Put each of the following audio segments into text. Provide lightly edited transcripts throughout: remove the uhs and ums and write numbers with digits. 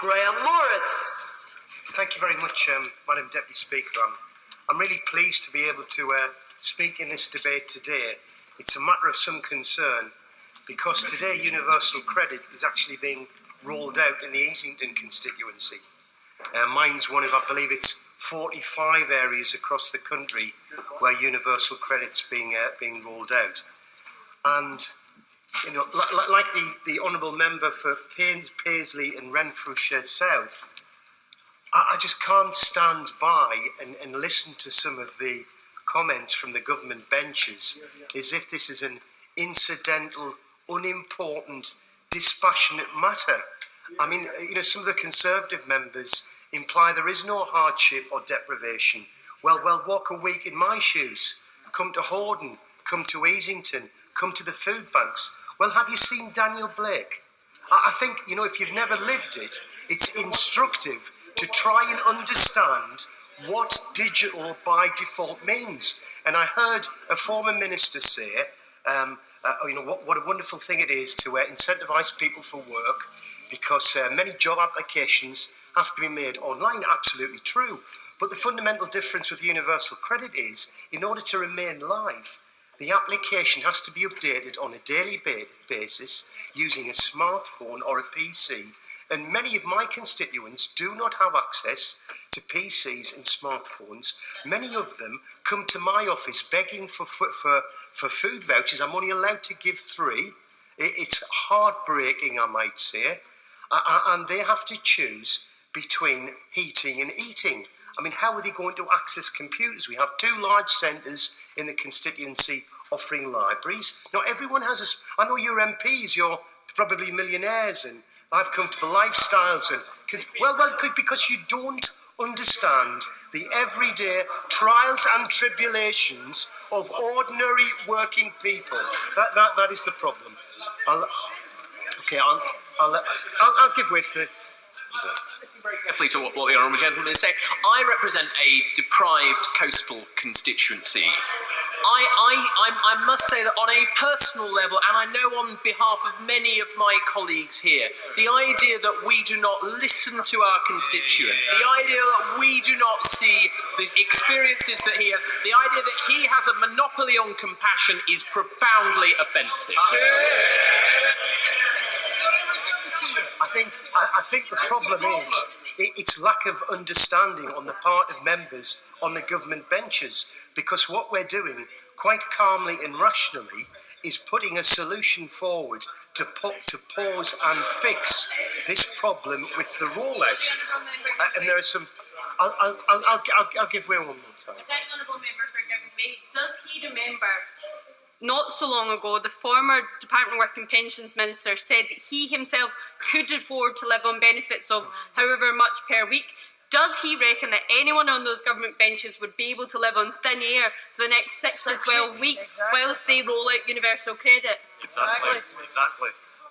Grahame Morris. Thank you very much, Madam Deputy Speaker. I'm really pleased to be able to speak in this debate today. It's a matter of some concern because today universal credit is actually being rolled out in the Easington constituency. Mine's one of, I believe it's 45 areas across the country where universal credit's being rolled out. And you know, like the honourable member for Paisley and Renfrewshire South, I just can't stand by and listen to some of the comments from the government benches as if this is an incidental, unimportant, dispassionate matter. I mean, you know, some of the Conservative members imply there is no hardship or deprivation. Well, walk a week in my shoes. Come to Hordern, come to Easington, come to the food banks. Well, have you seen Daniel Blake? I think, you know, if you've never lived it, it's instructive to try and understand what digital by default means. And I heard a former minister say, you know, what a wonderful thing it is to incentivise people for work because many job applications have to be made online. Absolutely true. But the fundamental difference with universal credit is, in order to remain live, the application has to be updated on a daily basis using a smartphone or a PC. And many of my constituents do not have access to PCs and smartphones. Many of them come to my office begging for food vouchers. I'm only allowed to give 3. It's heartbreaking, I might say. And they have to choose between heating and eating. I mean, how are they going to access computers? We have 2 large centres in the constituency offering libraries. Not everyone has I know you're MPs, you're probably millionaires and have comfortable lifestyles. And because you don't understand the everyday trials and tribulations of ordinary working people. That is the problem. I'll give way to very carefully to what the honourable gentleman is saying. I represent a deprived coastal constituency. I must say that on a personal level, and I know on behalf of many of my colleagues here, the idea that we do not listen to our constituents, the idea that we do not see the experiences that he has, the idea that he has a monopoly on compassion is profoundly offensive. I think the problem is it's lack of understanding on the part of members on the government benches, because what we're doing quite calmly and rationally is putting a solution forward to pause and fix this problem with the rollout. And there are some. I'll give way one more time. The honourable member for Grahame, does he remember? Not so long ago, the former Department of Work and Pensions Minister said that he himself could afford to live on benefits of however much per week. Does he reckon that anyone on those government benches would be able to live on thin air for the next 6 to 12 weeks whilst they roll out universal credit? Exactly.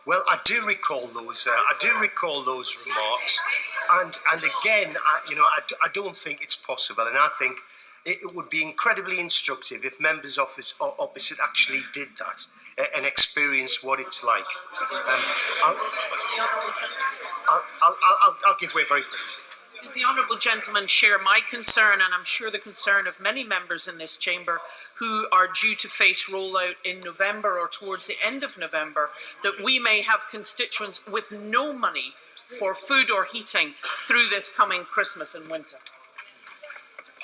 Well, I do recall those. Remarks, and again, I don't think it's possible, and I think it would be incredibly instructive if members opposite actually did that and experienced what it's like. I'll give way very briefly. Does the honourable gentleman share my concern, and I'm sure the concern of many members in this chamber who are due to face rollout in November or towards the end of November, that we may have constituents with no money for food or heating through this coming Christmas and winter?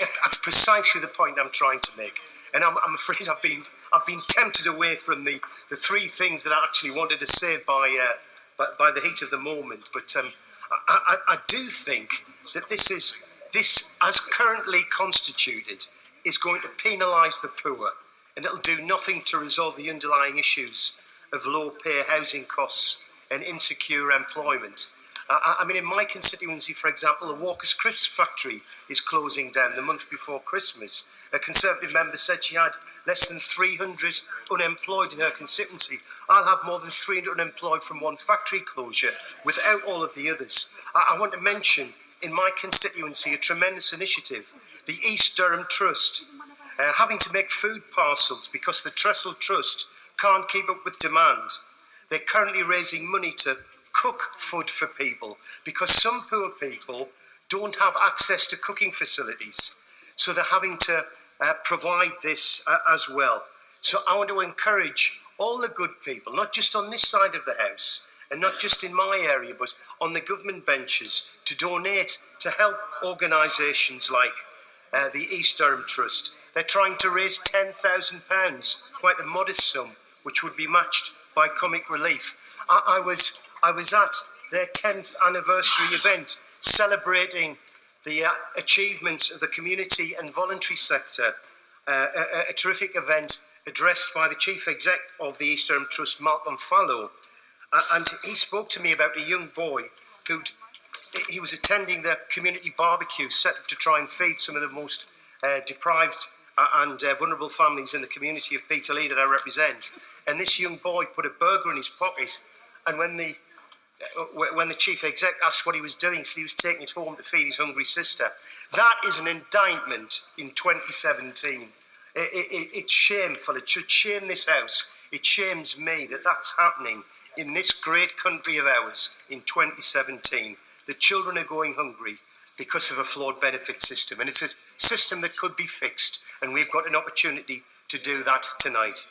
That's precisely the point I'm trying to make, and I'm afraid I've been tempted away from the 3 things that I actually wanted to say by the heat of the moment. But I do think that this as currently constituted is going to penalise the poor, and it'll do nothing to resolve the underlying issues of low pay, housing costs, and insecure employment. I mean, in my constituency, for example, the Walker's Crisps factory is closing down the month before Christmas. A Conservative member said she had less than 300 unemployed in her constituency. I'll have more than 300 unemployed from one factory closure without all of the others. I want to mention in my constituency a tremendous initiative, the East Durham Trust, having to make food parcels because the Trestle Trust can't keep up with demand. They're currently raising money to cook food for people, because some poor people don't have access to cooking facilities. So they're having to provide this as well. So I want to encourage all the good people, not just on this side of the house, and not just in my area, but on the government benches, to donate to help organisations like the East Durham Trust. They're trying to raise £10,000, quite a modest sum, which would be matched by Comic Relief. I was at their 10th anniversary event, celebrating the achievements of the community and voluntary sector, a terrific event addressed by the Chief Exec of the East Durham Trust, Malcolm Fallow. And he spoke to me about a young boy he was attending the community barbecue set up to try and feed some of the most deprived and vulnerable families in the community of Peterlee that I represent. And this young boy put a burger in his pocket, and when the chief exec asked what he was doing, he said he was taking it home to feed his hungry sister. That is an indictment in 2017. It's shameful. It should shame this house. It shames me that that's happening in this great country of ours in 2017. The children are going hungry because of a flawed benefit system, and it's a system that could be fixed, and we've got an opportunity to do that tonight.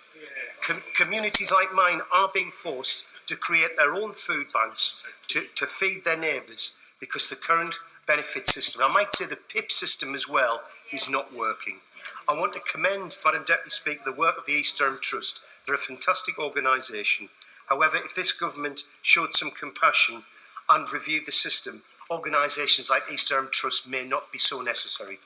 Communities like mine are being forced to create their own food banks to feed their neighbours because the current benefit system, I might say the PIP system as well, is not working. I want to commend, Madam Deputy Speaker, the work of the East Durham Trust. They're a fantastic organisation. However, if this government showed some compassion and reviewed the system, organisations like East Durham Trust may not be so necessary.